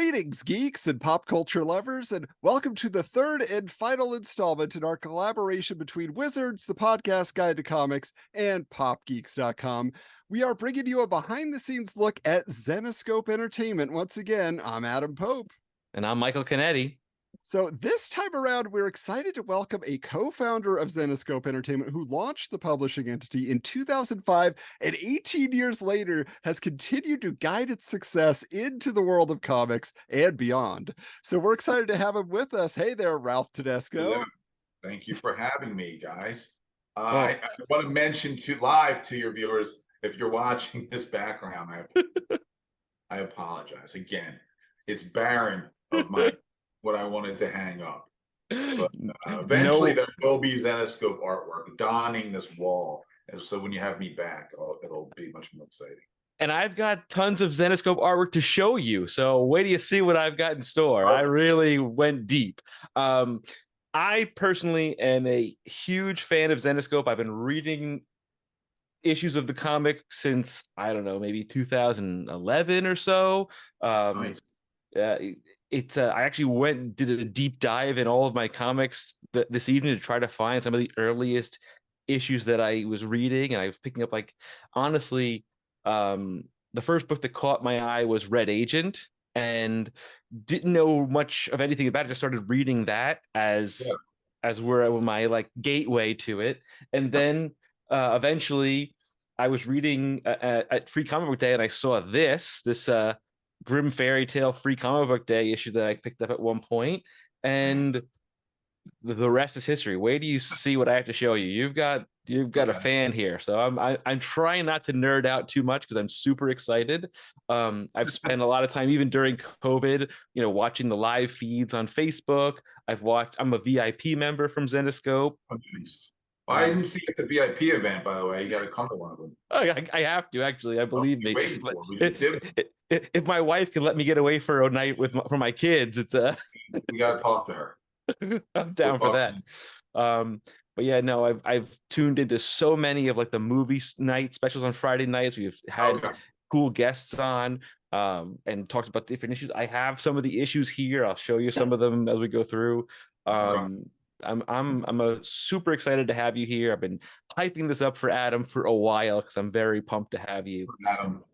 Greetings, geeks and pop culture lovers, and welcome to the third and final installment in our collaboration between Wizards, the podcast guide to comics, and popgeeks.com. We are bringing you a behind the scenes look at Zenescope Entertainment. Once again, I'm Adam Pope. And I'm Michael Canetti. So this time around, we're excited to welcome a co-founder of Zenescope Entertainment who launched the publishing entity in 2005 and 18 years later has continued to guide its success into the world of comics and beyond. So we're excited to have him with us. Hey there, Ralph Tedesco. Hello. Thank you for having me, guys. I want to mention live to your viewers, if you're watching this background, I apologize. Again, it's barren of what I wanted to hang up. But eventually there will be Zenescope artwork donning this wall. And so when you have me back, it'll be much more exciting. And I've got tons of Zenescope artwork to show you. So wait till you see what I've got in store. I really went deep. I personally am a huge fan of Zenescope. I've been reading issues of the comic since, I don't know, maybe 2011 or so. Nice. I actually went and did a deep dive in all of my comics this evening to try to find some of the earliest issues that I was reading. And I was picking up, like, honestly, the first book that caught my eye was Red Agent, and didn't know much of anything about it. Just started reading that as were my like gateway to it. And then eventually I was reading at Free Comic Book Day, and I saw this Grim Fairy Tale Free Comic Book Day issue that I picked up at one point, and the rest is history. Wait do you see what I have to show you? You've got a fan here, so I'm trying not to nerd out too much because I'm super excited. I've spent a lot of time, even during COVID, watching the live feeds on Facebook. I'm a VIP member from Zenescope. Oh, nice. I didn't see at the VIP event, by the way. You got to come to one of them. I have to, actually. I believe me. If my wife can let me get away for a night for my kids, it's we got to talk to her. I'm down for that. But yeah, no, I've tuned into so many of like the movie night specials on Friday nights. We've had cool guests on and talked about different issues. I have some of the issues here. I'll show you some of them as we go through. I'm super excited to have you here. I've been hyping this up for Adam for a while because I'm very pumped to have you. Adam.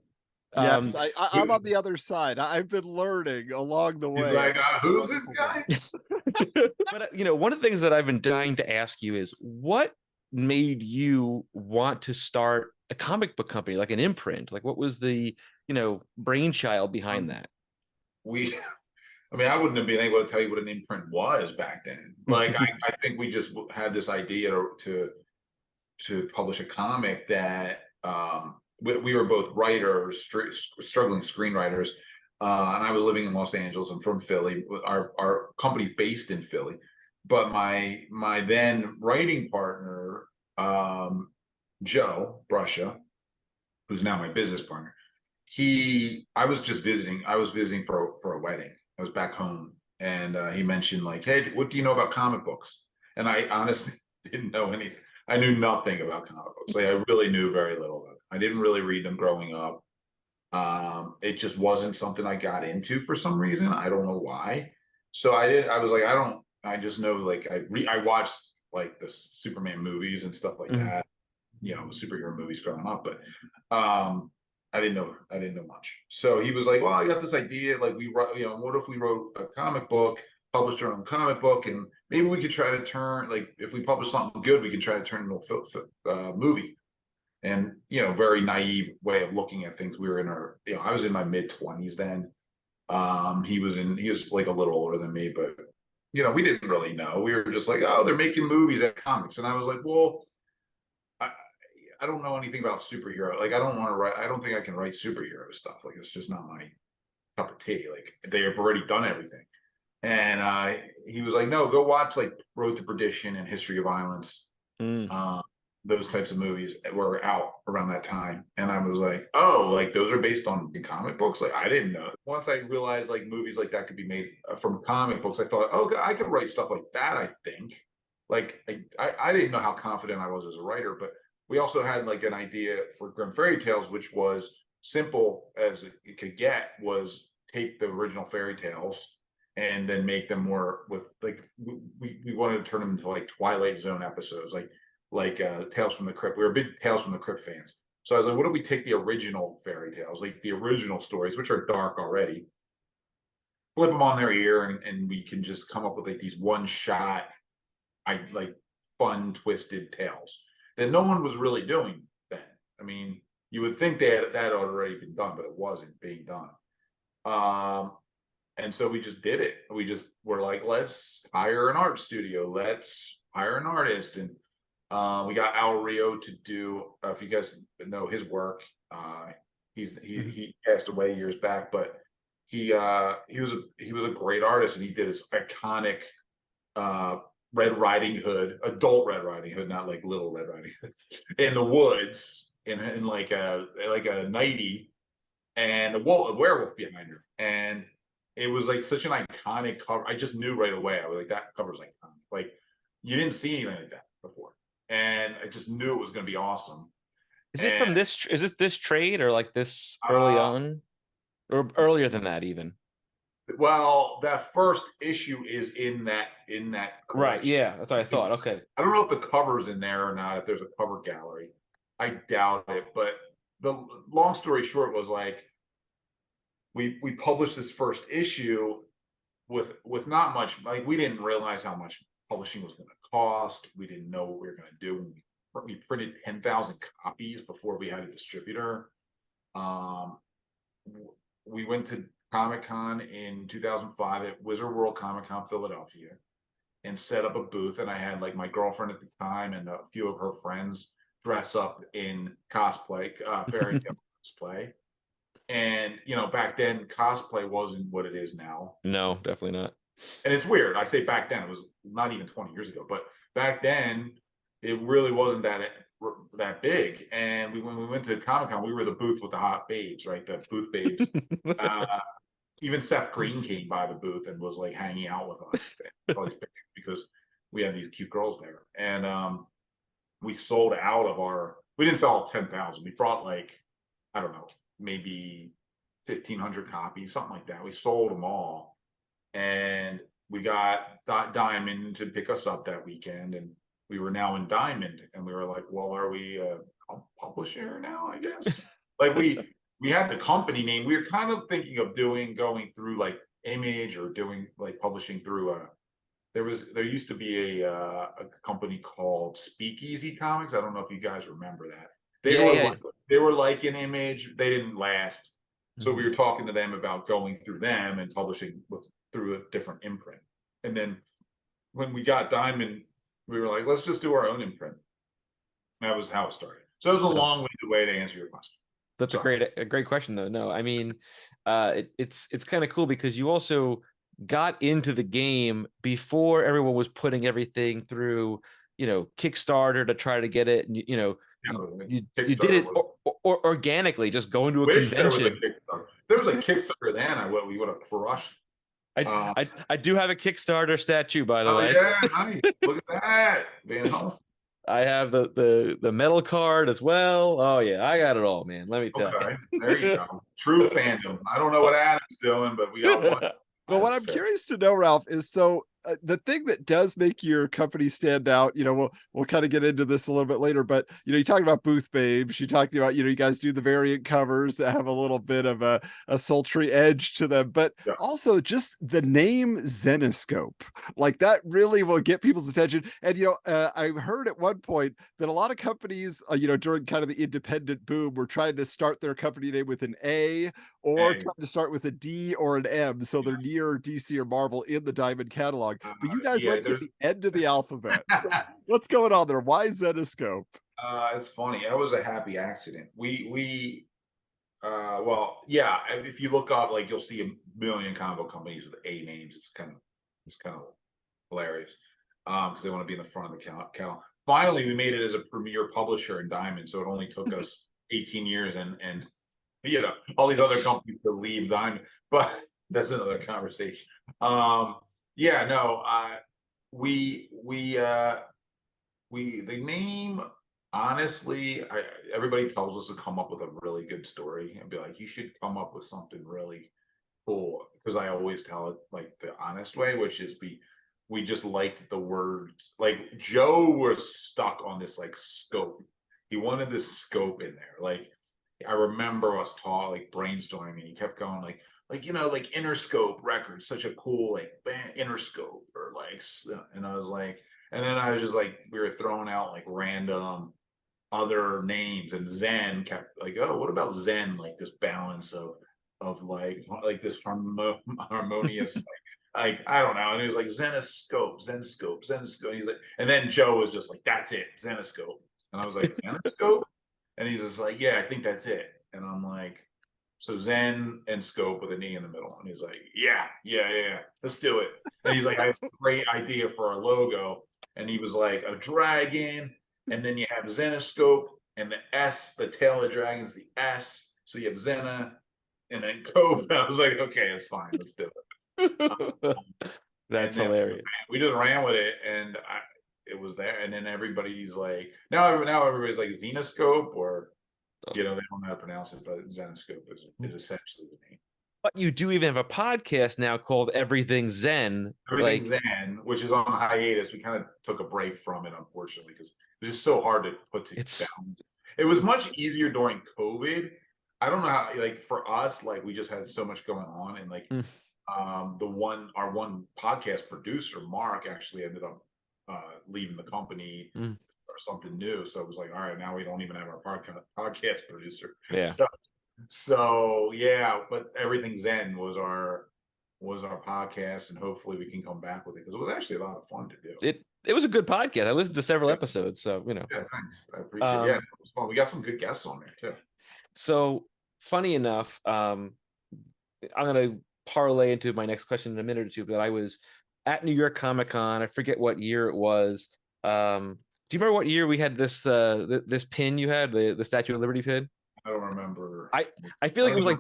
Yes, I'm on the other side. I've been learning along the way. He's like, who's this guy? But one of the things that I've been dying to ask you is, what made you want to start a comic book company, like an imprint? Like, what was the brainchild behind that? I wouldn't have been able to tell you what an imprint was back then. Like, I think we just had this idea to publish a comic that we were both writers, struggling screenwriters, and I was living in Los Angeles. I'm from Philly. Our company's based in Philly, but my then writing partner, Joe Bruscia, who's now my business partner, I was visiting for a wedding. I was back home, and he mentioned, like, hey, what do you know about comic books? And I honestly didn't know anything. I knew nothing about comic books. Like, I really knew very little about it. I didn't really read them growing up. It just wasn't something I got into for some reason. I don't know why. So I was like, I just know, like, I watched like the Superman movies and stuff like that, superhero movies growing up, but I didn't know much. So he was like, well, I got this idea, like, what if we wrote a comic book, published our own comic book, and maybe we could try to turn, like, if we publish something good, we can try to turn it into a movie. And, very naive way of looking at things. We were in I was in my mid-20s then. He was like a little older than me, but, we didn't really know. We were just like, oh, they're making movies and comics. And I was like, well, I don't know anything about superhero. Like, I don't think I can write superhero stuff. Like, it's just not my cup of tea. Like, they have already done everything. And he was like, no, go watch like Road to Perdition and History of Violence. Those types of movies were out around that time. And I was like, oh, like, those are based on comic books? Like, I didn't know. Once I realized, like, movies like that could be made from comic books, I thought, oh, I could write stuff like that, I think. Like, I didn't know how confident I was as a writer, but we also had, like, an idea for Grim Fairy Tales, which was simple as it could get, was take the original fairy tales and then make them more with like we wanted to turn them into like Twilight Zone episodes, like Tales from the Crypt. We were big Tales from the Crypt fans. So I was like, what if we take the original fairy tales, like the original stories, which are dark already, flip them on their ear, and we can just come up with like these one shot, like fun twisted tales that no one was really doing then. I mean, you would think that had already been done, but it wasn't being done. And so we just did it. We just were like, let's hire an art studio. Let's hire an artist. And we got Al Rio to do, if you guys know his work, he passed away years back, but he was a great artist, and he did his iconic Red Riding Hood, adult Red Riding Hood, not like little Red Riding Hood, in the woods in like a nightie, and a werewolf behind her. And it was like such an iconic cover. I just knew right away. I was like, that cover's iconic. Like, you didn't see anything like that before. And I just knew it was going to be awesome. Is it from this? Is it this trade, or like this early on, or earlier than that even? Well, that first issue is in that collection. Right. Yeah, that's what I thought. Okay. I don't know if the cover's in there or not, if there's a cover gallery. I doubt it. But the long story short was like, we published this first issue with not much. Like, we didn't realize how much publishing was going to cost. We didn't know what we were going to do. We printed 10,000 copies before we had a distributor. We went to Comic-Con in 2005 at Wizard World Comic-Con Philadelphia and set up a booth. And I had like my girlfriend at the time and a few of her friends dress up in cosplay, fairy tale cosplay. And, you know, back then cosplay wasn't what it is now. No, definitely not. And it's weird. I say back then, it was not even 20 years ago, but back then it really wasn't that big. And when we went to Comic-Con, we were the booth with the hot babes, right? The booth babes. Even Seth Green came by the booth and was like hanging out with us, all these pictures, because we had these cute girls there. And we sold out of we didn't sell 10,000. We brought like, I don't know, maybe 1,500 copies, something like that. We sold them all. And we got Diamond to pick us up that weekend. And we were now in Diamond. And we were like, well, are we a publisher now, I guess? Like, we had the company name. We were kind of thinking of going through like Image, or doing like publishing through there used to be a company called Speakeasy Comics. I don't know if you guys remember that. They were like an Image. They didn't last. So we were talking to them about going through them and publishing through a different imprint. And then when we got Diamond, we were like, let's just do our own imprint. That was how it started. So it was a long-winded way to answer your question. That's a great question, though. No, I mean, it's kind of cool because you also got into the game before everyone was putting everything through, you know, Kickstarter to try to get it. And, you know, you did it or organically, just going to a convention. There was a Kickstarter then. We would have crushed. I do have a Kickstarter statue, by the way. Yeah, nice. Look at that, man. I have the metal card as well. Oh yeah, I got it all, man. Let me tell you. There you go. True fandom. I don't know what Adam's doing, but we got one. Well, what I'm curious to know, Ralph, is the thing that does make your company stand out, you know, we'll kind of get into this a little bit later, but, you know, you talked about booth babes, you talked about, you know, you guys do the variant covers that have a little bit of a sultry edge to them, but also just the name Zenescope, like that really will get people's attention. And, you know, I heard at one point that a lot of companies, you know, during kind of the independent boom, were trying to start their company name with an A, or trying to start with a D or an M, so they're near DC or Marvel in the Diamond catalog. But you guys went to the end of the alphabet. So what's going on there? Why Zenescope? It's funny. It was a happy accident. Well, yeah. If you look up, like, you'll see a million combo companies with A names. It's kind of hilarious because they want to be in the front of the catalog. Finally, we made it as a premier publisher in Diamond, so it only took us 18 years and you know, all these other companies to leave Diamond, but that's another conversation. Yeah, no, the name, honestly, everybody tells us to come up with a really good story and be like, you should come up with something really cool because I always tell it like the honest way, which is we just liked the words. Like Joe was stuck on this like scope. He wanted this scope in there. Like I remember us like brainstorming, and he kept going like like Interscope Records, such a cool like band, Interscope, or like, and I was like, and then I was just like, we were throwing out like random other names, and Zen kept like, oh, what about Zen? Like this balance of like this harmonious like I don't know. And he was like Zenescope, Zenescope, Zenescope. He's like, and then Joe was just like, that's it, Zenescope. And I was like, Zenescope? And he's just like, yeah, I think that's it. And I'm like, so Zen and Scope with an E in the middle. And he's like, yeah, let's do it. And he's like, I have a great idea for our logo. And he was like, a dragon, and then you have Zenescope, and the S, the tail of the dragon's the S. So you have Zena, and then Cope. I was like, okay, it's fine, let's do it. That's and hilarious. we just ran with it, and it was there. And then everybody's like, now everybody's like Zenescope, or they don't know how to pronounce it, but Zenescope is essentially the name. But you do even have a podcast now called Everything Zen. Everything Zen, which is on hiatus. We kind of took a break from it, unfortunately, because it was just so hard to put down. It was much easier during COVID. I don't know how, like for us, like we just had so much going on, and like our one podcast producer, Mark, actually ended up leaving the company or something new. So it was like, all right, now we don't even have our podcast producer. Yeah. So yeah, but Everything Zen was our podcast, and hopefully we can come back with it because it was actually a lot of fun to do. It was a good podcast. I listened to several episodes, so Yeah, thanks. I appreciate it. Yeah, it was fun. We got some good guests on there too. So funny enough, I'm gonna parlay into my next question in a minute or two, but I was at New York Comic Con. I forget what year it was. Do you remember what year we had this this pin you had, the Statue of Liberty pin? I don't remember. I feel like it was like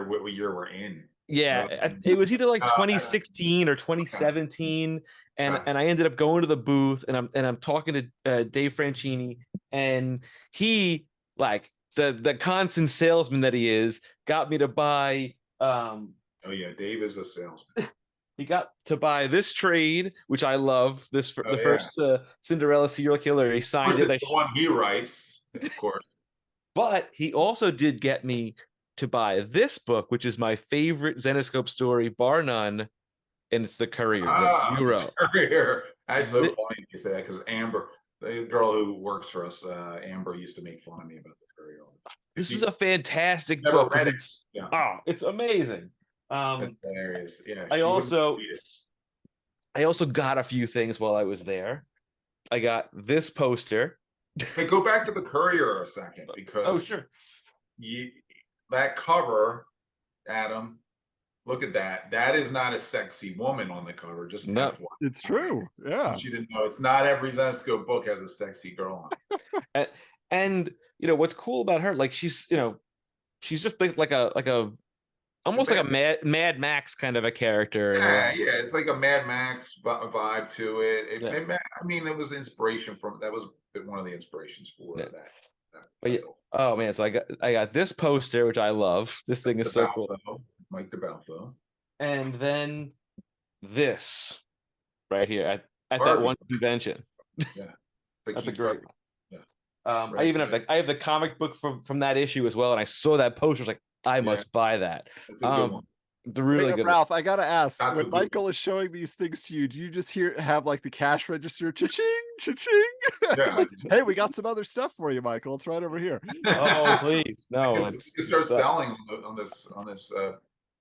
what year we're in. Yeah, it was either like 2016 or 2017, and I ended up going to the booth, and I'm talking to Dave Franchini, and he, like the constant salesman that he is, got me to buy. Oh yeah, Dave is a salesman. He got to buy this trade, which I love. First Cinderella serial killer. He signed it. The one he writes, of course. But he also did get me to buy this book, which is my favorite Zenescope story, bar none, and it's The Courier. The Bureau. Courier. That's so funny you say that, because Amber, the girl who works for us, Amber, used to make fun of me about The Courier. This is a fantastic book. It's amazing. That's hilarious. Yeah. I also got a few things while I was there. I got this poster. Hey, go back to The Courier a second, because sure. That cover, Adam, look at that. That is not a sexy woman on the cover. Just no, it's true. Yeah, she didn't know. It's not every Zenescope book has a sexy girl on it. and what's cool about her, like she's just like a almost like a Mad Max kind of a character. Yeah, it's like a Mad Max vibe to it. I mean, it was inspiration that was one of the inspirations for that. Oh man, so I got this poster, which I love. This thing is so cool. Mike DeBalfo. And then this right here at that one convention. Yeah. That's a great one. Yeah. I even have I have the comic book from that issue as well, and I saw that poster. I was like, I must buy that. That's a good one. The really good Ralph, I gotta ask, when Michael is showing these things to you, do you just have like the cash register cha-ching, cha-ching? Yeah. Like, hey, we got some other stuff for you, Michael. It's right over here. Oh, please. No. You start selling on this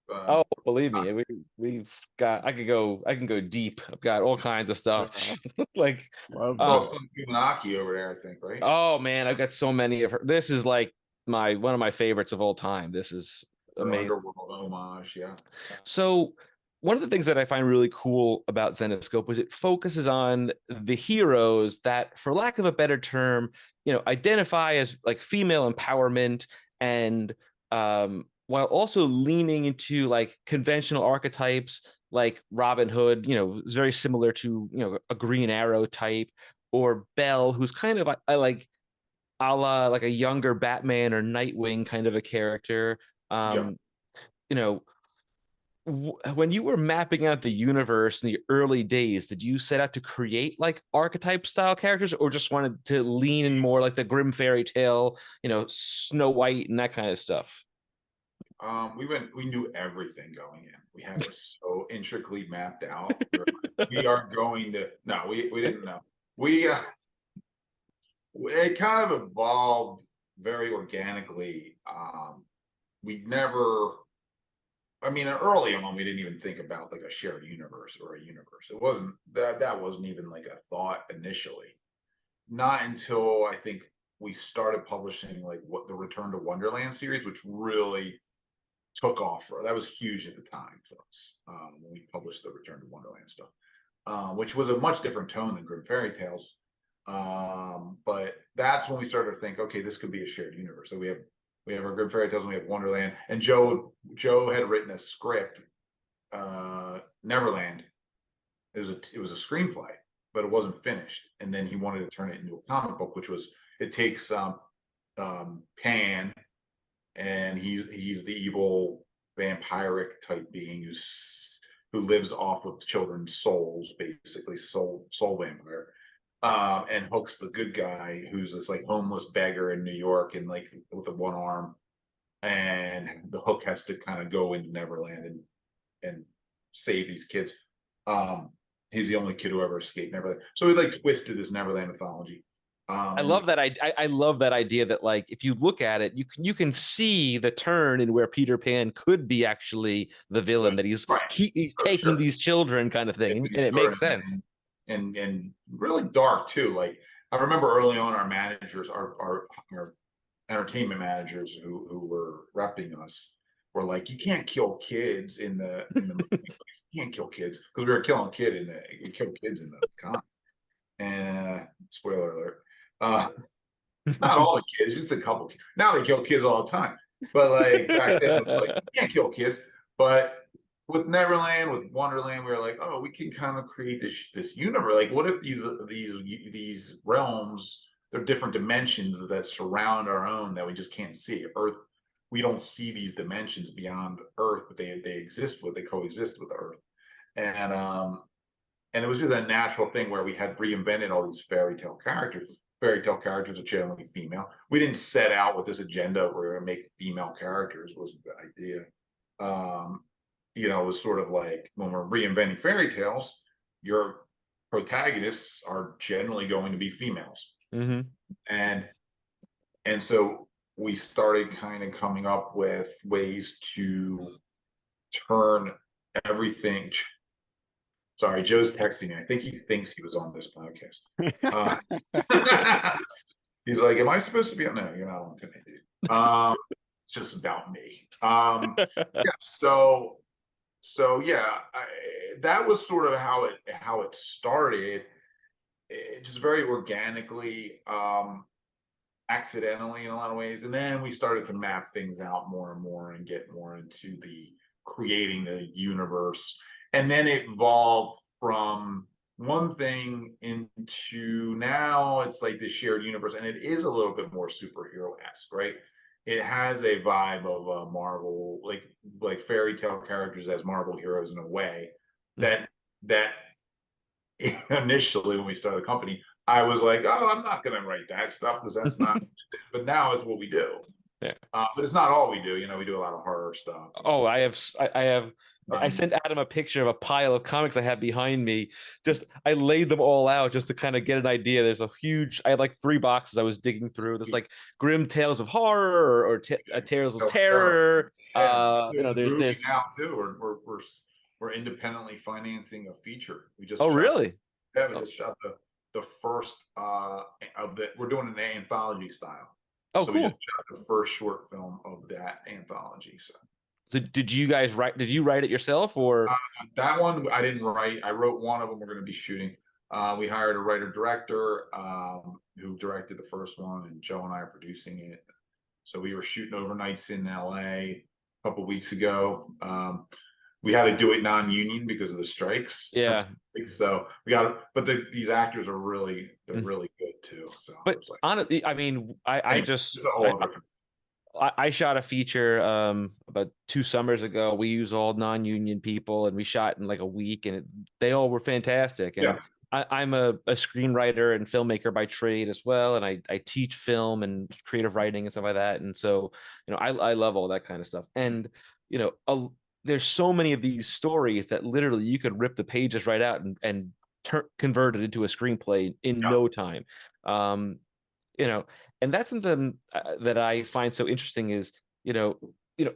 oh, believe me, we've got I can go deep. I've got all kinds of stuff. Like some Kumanaki over there, I think, right? Oh man, I've got so many of her. This is like one of my favorites of all time. This is amazing. Underworld homage, yeah. So one of the things that I find really cool about Zenescope is it focuses on the heroes that, for lack of a better term, identify as like female empowerment, and while also leaning into like conventional archetypes like Robin Hood, is very similar to a Green Arrow type, or Belle, who's kind of I like a la like a younger Batman or Nightwing kind of a character. when you were mapping out the universe in the early days, did you set out to create like archetype style characters, or just wanted to lean in more like the grim fairy tale, Snow White and that kind of stuff? We knew everything going in. We had it so intricately mapped out. We are going to, no, we didn't know. We, it kind of evolved very organically. We never, I mean, early on, we didn't even think about like a shared universe or a universe. It wasn't that wasn't even like a thought initially. Not until I think we started publishing like what the Return to Wonderland series, which really took off that was huge at the time for us, when we published the Return to Wonderland stuff, which was a much different tone than Grim Fairy Tales. But that's when we started to think, okay, this could be a shared universe. So we have our Grim Fairy Tales and we have Wonderland. And Joe had written a script, Neverland. It was a screenplay, but it wasn't finished. And then he wanted to turn it into a comic book, which was, it takes Pan, and he's the evil vampiric type being who lives off of children's souls, basically soul vampire, and Hook's the good guy who's this like homeless beggar in New York and like with a one arm, and the Hook has to kind of go into Neverland and save these kids. He's the only kid who ever escaped Neverland, so he like twisted this Neverland mythology. I love that. I love that idea that like if you look at it, you can see the turn in where Peter Pan could be actually the villain, that he's right, he's taking sure. these children kind of thing, and it makes sense. And really dark too. Like I remember early on, our managers, our entertainment managers who were repping us were like, "You can't kill kids in the movie. You can't kill kids," because we killed kids in the con. And spoiler alert. Not all the kids, just a couple. Now they kill kids all the time, but like back then, it was like, you can't kill kids. But with Neverland, with Wonderland, we were like, oh, we can kind of create this universe. Like, what if these realms, they're different dimensions that surround our own that we just can't see? Earth, we don't see these dimensions beyond Earth, but they coexist with Earth, and it was just a natural thing where we had reinvented all these fairy tale characters. Fairy tale characters are generally female. We didn't set out with this agenda where we were going to make female characters. It wasn't the idea. It was sort of like when we're reinventing fairy tales, your protagonists are generally going to be females. Mm-hmm. And so we started kind of coming up with ways to turn everything. Sorry, Joe's texting me. I think he thinks he was on this podcast. He's like, "Am I supposed to be on?" No, you're not on today, dude. It's just about me. Yeah. So yeah, that was sort of how it started. Just very organically, accidentally in a lot of ways, and then we started to map things out more and more and get more into the creating the universe. And then it evolved from one thing into now it's like this shared universe, and it is a little bit more superhero-esque, right? It has a vibe of Marvel, like fairy tale characters as Marvel heroes in a way that initially when we started the company, I was like, oh, I'm not going to write that stuff because that's not. But now it's what we do. Yeah. But it's not all we do. We do a lot of horror stuff. Oh, I sent Adam a picture of a pile of comics I have behind me. I laid them all out just to kind of get an idea. I had like 3 boxes I was digging through. There's like Grim Tales of Horror or Tales of Terror. Yeah, there's now too. We're independently financing a feature. We just really? Yeah, we just shot the first we're doing an anthology style. Oh, so cool. We just shot the first short film of that anthology. So did you guys write? Did you write it yourself, or that one I didn't write? I wrote one of them. We're going to be shooting. We hired a writer director who directed the first one, and Joe and I are producing it. So we were shooting overnights in LA a couple of weeks ago. We had to do it non-union because of the strikes. Yeah. So we got, but these actors are really good too. So, but honestly, I mean, I shot a feature about 2 summers ago. We use all non-union people, and we shot in like a week, and they all were fantastic. And Yeah. I'm a screenwriter and filmmaker by trade as well, and I teach film and creative writing and stuff like that. And so, I love all that kind of stuff. And you know, there's so many of these stories that literally you could rip the pages right out and convert it into a screenplay in Yeah. no time. Um, and that's something that I find so interesting is,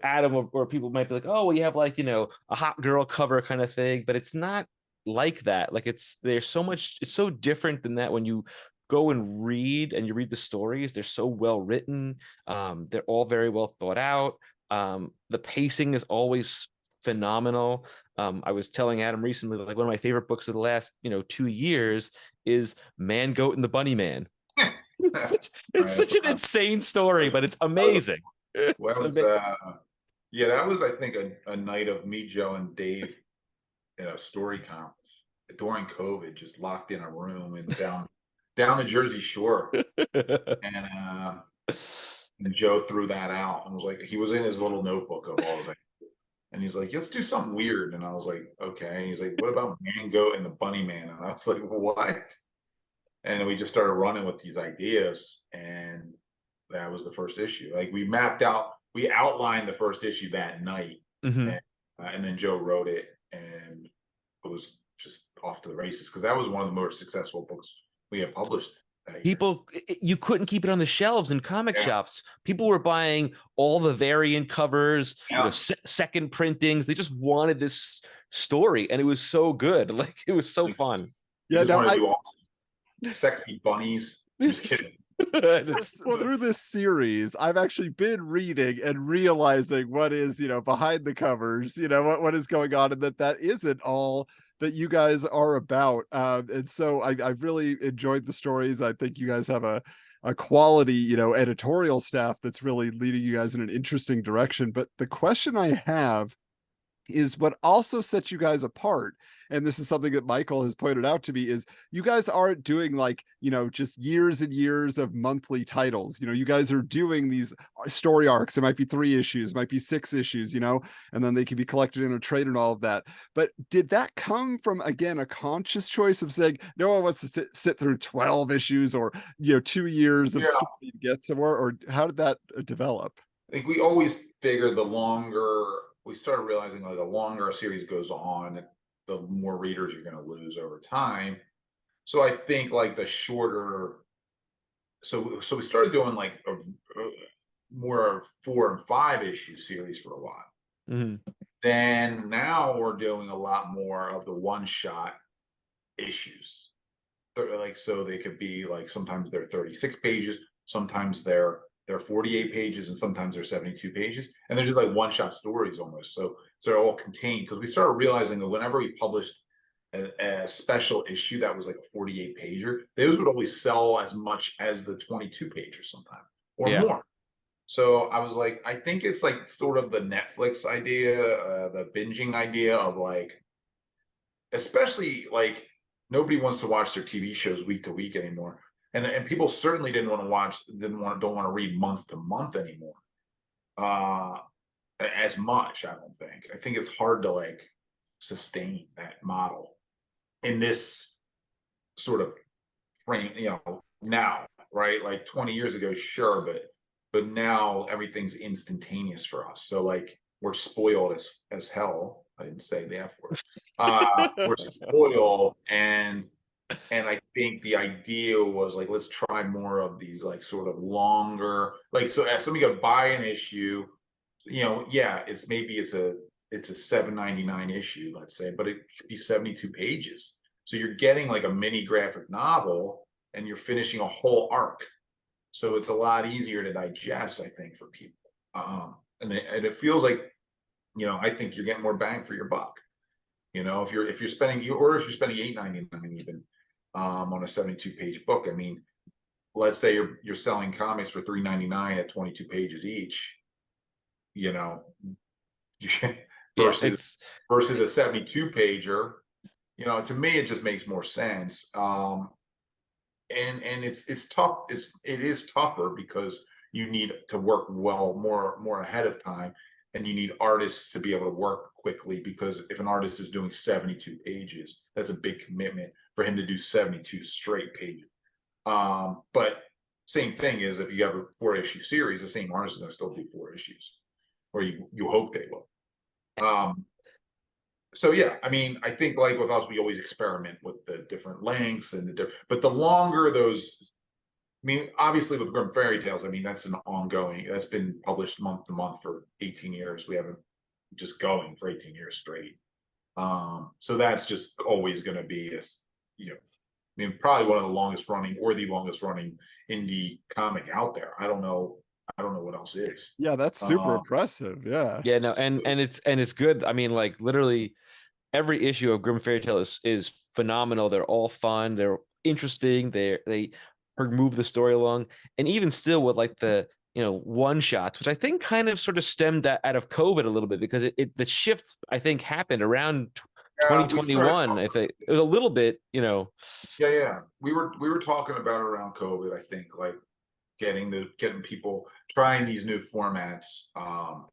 Adam, or people might be like, oh, well, you have like, a hot girl cover kind of thing, but it's not like that. Like there's so much, it's so different than that when you go and read the stories. They're so well written. They're all very well thought out. The pacing is always phenomenal. I was telling Adam recently, like one of my favorite books of the last, 2 years is Man, Goat, and the Bunny Man. It's such an insane story, but it's amazing. Well, It's that was, yeah, that was, I think, a night of me, Joe, and Dave in a story conference during COVID, just locked in a room and down the Jersey Shore. And Joe threw that out and was like, he was in his little notebook of all his ideas. And he's like, let's do something weird. And I was like, okay. And he's like, what about Man, Goat, and the Bunny Man? And I was like, what? And we just started running with these ideas, and that was the first issue. Like we outlined the first issue that night, and then Joe wrote it, and it was just off to the races because that was one of the more successful books we had published. People, you couldn't keep it on the shelves in comic shops. People were buying all the variant covers, second printings. They just wanted this story, and it was so good. Like it was so fun. Yeah, sexy bunnies. Just kidding. Through this series, I've actually been reading and realizing what is, behind the covers, what is going on, and that isn't all that you guys are about. And so I've really enjoyed the stories. I think you guys have a quality, editorial staff that's really leading you guys in an interesting direction. But the question I have is what also sets you guys apart, and this is something that Michael has pointed out to me, is you guys aren't doing like, just years and years of monthly titles. You guys are doing these story arcs. It might be 3 issues, it might be 6 issues, and then they can be collected in a trade and all of that. But did that come from, again, a conscious choice of saying, no one wants to sit through 12 issues or, 2 years of story to get somewhere? Or how did that develop? I think we always figured we started realizing like the longer a series goes on, the more readers you're going to lose over time. So I think like the shorter, so we started doing like a more 4 and 5 issue series for a while. Then now we're doing a lot more of the one-shot issues. Like, so they could be like, sometimes they're 36 pages, sometimes they're 48 pages, and sometimes they're 72 pages, and they're just like one-shot stories almost. So they're all contained, because we started realizing that whenever we published a special issue that was like a 48 pager, those would always sell as much as the 22 pager sometimes, or more. So I was like, I think it's like sort of the Netflix idea, the binging idea of like, especially like nobody wants to watch their TV shows week to week anymore. And people certainly don't want to read month to month anymore. As much, I don't think. I think it's hard to like sustain that model in this sort of frame, now, right? Like 20 years ago, sure, but now everything's instantaneous for us. So like we're spoiled as hell. I didn't say the F word. We're spoiled, and I think the idea was like, let's try more of these like sort of longer, like, so as somebody could buy an issue, it's a $7.99 issue, let's say, but it could be 72 pages. So you're getting like a mini graphic novel, and you're finishing a whole arc. So it's a lot easier to digest, I think, for people. And it feels like, I think you're getting more bang for your buck. If you're spending $8.99 even on a 72 page book. I mean, let's say you're selling comics for $3.99 at 22 pages each, versus a 72 pager. To me, it just makes more sense. And it's tough. It is tougher because you need to work well more ahead of time, and you need artists to be able to work quickly, because if an artist is doing 72 pages, that's a big commitment for him to do 72 straight pages. But same thing is, if you have a 4-issue series, the same artist is going to still do 4 issues, or you hope they will. So yeah, I mean, I think like with us, we always experiment with the different lengths and but the longer those, I mean, obviously with Grimm Fairy Tales, I mean, that's an ongoing, that's been published month to month for 18 years. We haven't just going for 18 years straight. So that's just always going to be a, you know, I mean, probably one of the longest running or the longest running indie comic out there. I don't know what else is. Yeah, that's super impressive. Yeah. Yeah, no, and it's good. I mean, like literally every issue of Grimm Fairy Tale is phenomenal. They're all fun. They're interesting. They move the story along, and even still with like the one shots, which I think kind of sort of stemmed out of COVID a little bit, because the shift I think happened around 2021. If it was a little bit, Yeah. We were talking about around COVID, I think, like getting people trying these new formats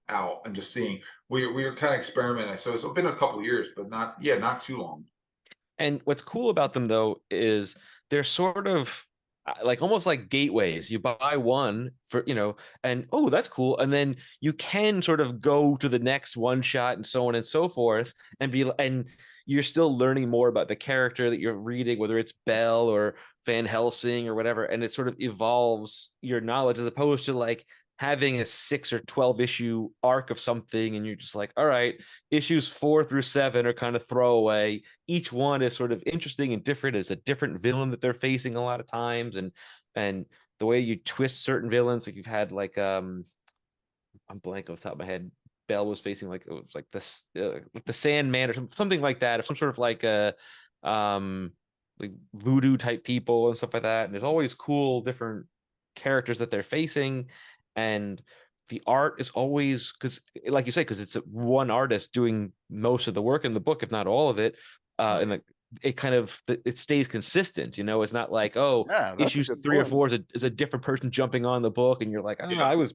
out and just seeing. We were kind of experimenting. So it's been a couple of years, but not too long. And what's cool about them though is they're sort of like almost like gateways. You buy one for, and oh, that's cool. And then you can sort of go to the next one shot and so on and so forth, and you're still learning more about the character that you're reading, whether it's Belle or Van Helsing or whatever. And it sort of evolves your knowledge, as opposed to like having a 6 or 12 issue arc of something, and you're just like, all right, issues 4 through 7 are kind of throwaway. Each one is sort of interesting and different. It's a different villain that they're facing a lot of times, and the way you twist certain villains, like you've had like I'm blank off the top of my head. Belle was facing like, it was like this like the Sandman or something like that, or some sort of like a like voodoo type people and stuff like that. And there's always cool different characters that they're facing, and the art is always, because like you say, because it's one artist doing most of the work in the book, if not all of it. And like it stays consistent. It's not like, oh, Yeah, issues 3 or 4 is a different person jumping on the book, and you're like, oh, I was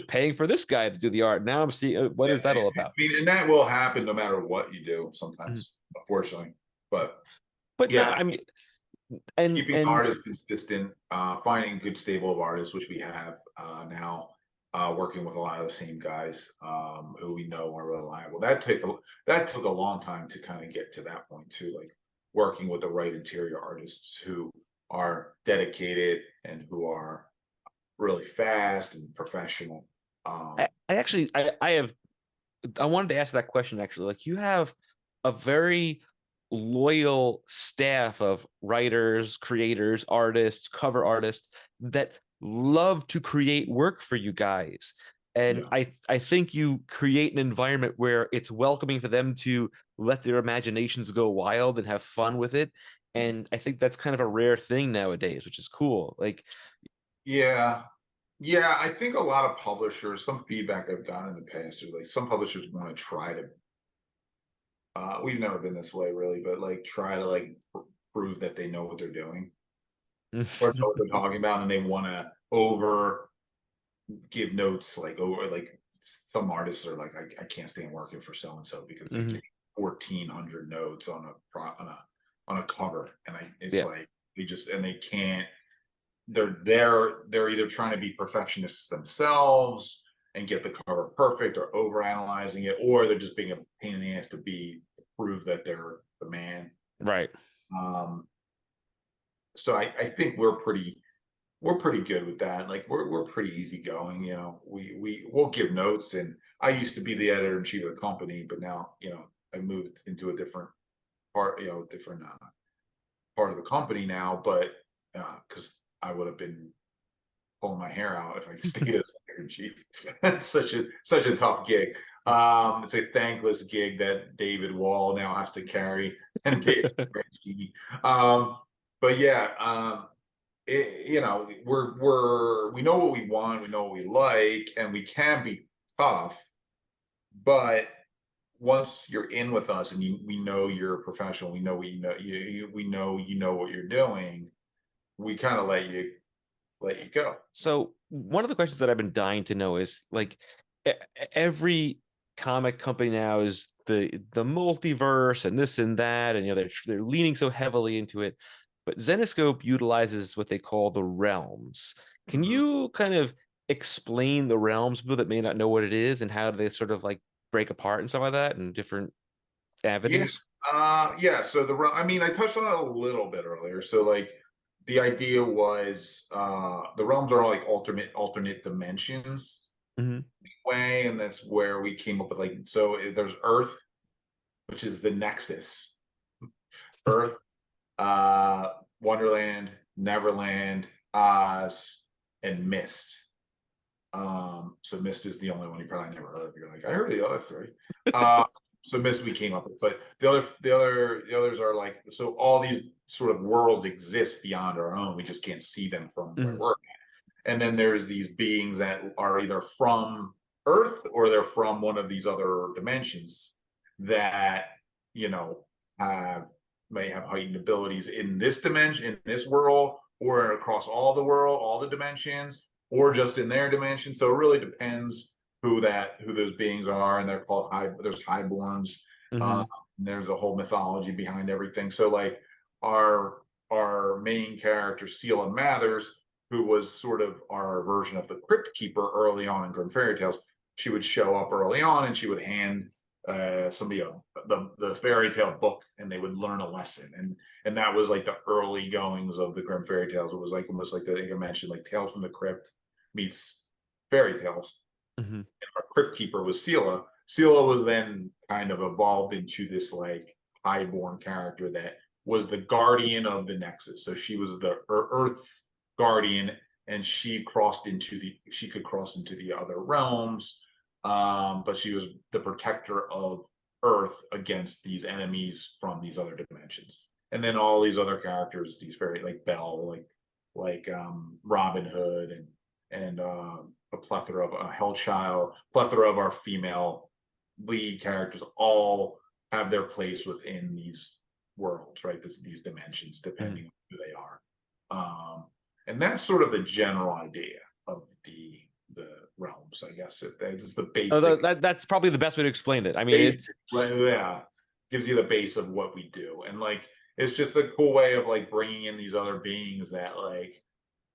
paying for this guy to do the art. Now I'm seeing what is that all about? I mean, and that will happen no matter what you do sometimes, unfortunately. But yeah, no, I mean, and keeping artists consistent, finding good stable of artists, which we have now, working with a lot of the same guys who we know are reliable. That took a long time to kind of get to that point too, like working with the right interior artists who are dedicated and who are really fast and professional. I wanted to ask that question actually. Like, you have a very loyal staff of writers, creators, artists, cover artists that love to create work for you guys. And yeah. I think you create an environment where it's welcoming for them to let their imaginations go wild and have fun with it. And I think that's kind of a rare thing nowadays, which is cool. Like, yeah, I think a lot of publishers, some feedback I've gotten in the past is like some publishers want to try to, we've never been this way really, but like try to like prove that they know what they're doing or know what they're talking about, and they want to over give notes, like over, like some artists are like, I can't stand working for so and so because they give 1,400 notes on a cover, and it's like they can't. They're either trying to be perfectionists themselves and get the cover perfect, or over analyzing it, or they're just being a pain in the ass to prove that they're the man. Right. So I think we're pretty good with that. Like we're pretty easygoing, we'll give notes, and I used to be the editor-in-chief of the company, but now, I moved into a different part, part of the company now, but because I would have been pulling my hair out if I stayed as editor-in-chief. It's such a tough gig. It's a thankless gig that David Wall now has to carry, and David but yeah, we know what we want, we know what we like, and we can be tough. But once you're in with us, and we know you're a professional, we know what you know, we know what you're doing, we kind of let you let you go. So one of the questions that I've been dying to know is like every comic company now is the multiverse and this and that, and they're leaning so heavily into it. But Zenescope utilizes what they call the realms. Can Mhm. you kind of explain the realms, people that may not know what it is, and how they sort of like break apart and stuff like that, and different Yeah. avenues? Yeah. So I mean, I touched on it a little bit earlier. So like the idea was the realms are like alternate dimensions Hmm. way, and that's where we came up with like there's Earth, which is the nexus. Earth, Wonderland, Neverland, Oz, and Mist. So Mist is the only one you probably never heard of. You're like, I heard the other three. Uh, so Mist we came up with, but the others are like, so all these sort of worlds exist beyond our own. We just can't see them from where Hmm. we're at. And then there's these beings that are either from Earth or they're from one of these other dimensions that you know have may have heightened abilities in this dimension, in this world, or across all the world, all the dimensions, or just in their dimension. So it really depends who those beings are, and they're called high. There's highborns. Uh, Hmm. there's a whole mythology behind everything. So like our main character, Seela Mathers, who was sort of our version of the Crypt Keeper early on in Grim Fairy Tales, she would show up early on and she would hand somebody the fairy tale book, and they would learn a lesson, and that was like the early goings of the Grim Fairy Tales. It was like almost like I mentioned, like Tales from the Crypt meets fairy tales. Hmm. And our Crypt Keeper was Seela. Seela was then kind of evolved into this like highborn character that was the guardian of the Nexus. So she was the Earth guardian, and she could cross into the other realms, but she was the protector of Earth against these enemies from these other dimensions. And then all these other characters, these very like Belle, Robin Hood, and a plethora of Hellchild, plethora of our female lead characters, all have their place within these worlds, right? These dimensions, Hmm. depending on who they are. And that's sort of the general idea of the realms, I guess. It's the Oh, basic. that's probably the best way to explain it. I mean, Basic, it's yeah, gives you the base of what we do, and like it's just a cool way of like bringing in these other beings that like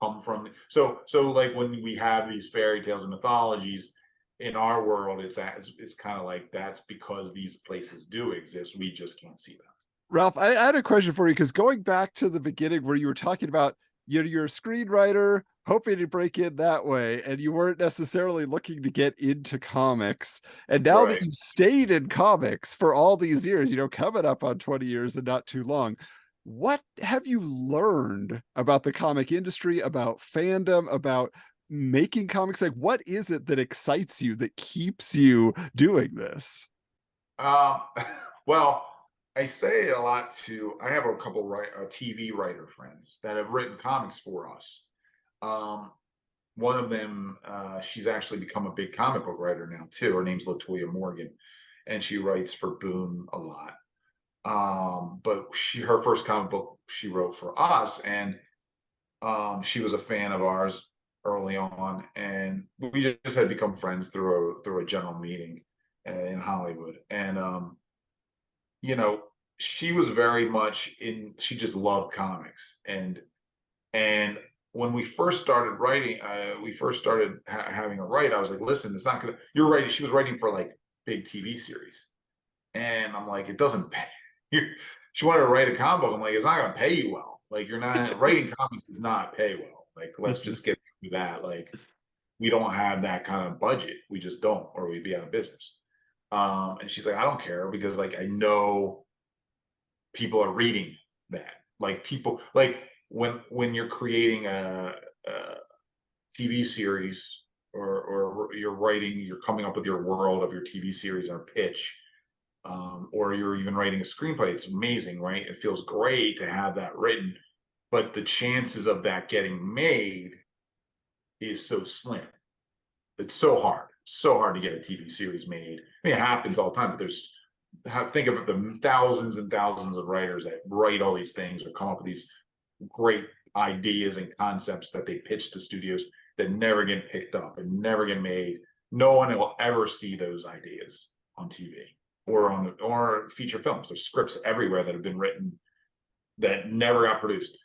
come from. So like when we have these fairy tales and mythologies in our world, it's kind of like that's because these places do exist. We just can't see them. Ralph, I had a question for you because going back to the beginning where you were talking about you're a screenwriter hoping to break in that way, and you weren't necessarily looking to get into comics. And now that Right. you've stayed in comics for all these years, coming up on 20 years and not too long, what have you learned about the comic industry, about fandom, about making comics? Like, what is it that excites you, that keeps you doing this? Um, well, I say a lot I have a couple TV writer friends that have written comics for us. Um, One of them, she's actually become a big comic book writer now too. Her name's Latoya Morgan, and she writes for Boom a lot. But her first comic book she wrote for us, and she was a fan of ours early on, and we just had become friends through a general meeting in Hollywood. And you know, she was very much in. She just loved comics, and when we first started writing, we first started having a write. I was like, listen, it's not gonna. You're writing. She was writing for like big TV series, and I'm like, it doesn't pay. She wanted to write a comic book. I'm like, it's not gonna pay you well. Like, you're not writing comics does not pay well. Like, let's just get through that. Like, we don't have that kind of budget. We just don't, or we'd be out of business. And she's like, I don't care because like I know people are reading that. Like people like when you're creating a TV series, or you're coming up with your world of your TV series or pitch, or you're even writing a screenplay. It's amazing, right? It feels great to have that written, but the chances of that getting made is so slim. It's so hard to get a TV series made. I mean, it happens all the time, but think of the thousands and thousands of writers that write all these things or come up with these great ideas and concepts that they pitch to studios that never get picked up and never get made. No one will ever see those ideas on TV or feature films. There's scripts everywhere that have been written that never got produced.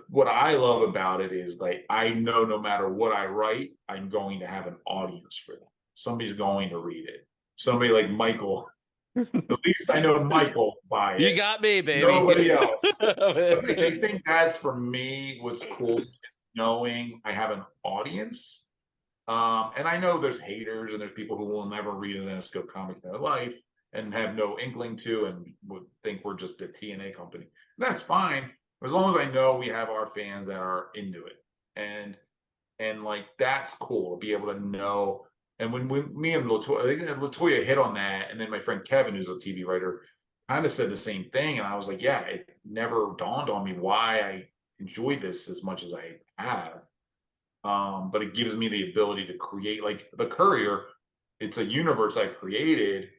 What I love about it is like I know no matter what I write, I'm going to have an audience for that. Somebody's going to read it. Somebody like Michael. At least I know Michael buy it. You got me, baby. Nobody else. I think that's for me what's cool is knowing I have an audience. And I know there's haters and there's people who will never read a Zenescope comic in their life and have no inkling to and would think we're just a TNA company. That's fine. As long as I know we have our fans that are into it. And like that's cool to be able to know. And when me and Latoya, I think Latoya hit on that, and then my friend Kevin, who's a TV writer, kind of said the same thing. And I was like, yeah, it never dawned on me why I enjoy this as much as I have. But it gives me the ability to create, like the Courier. It's a universe I created.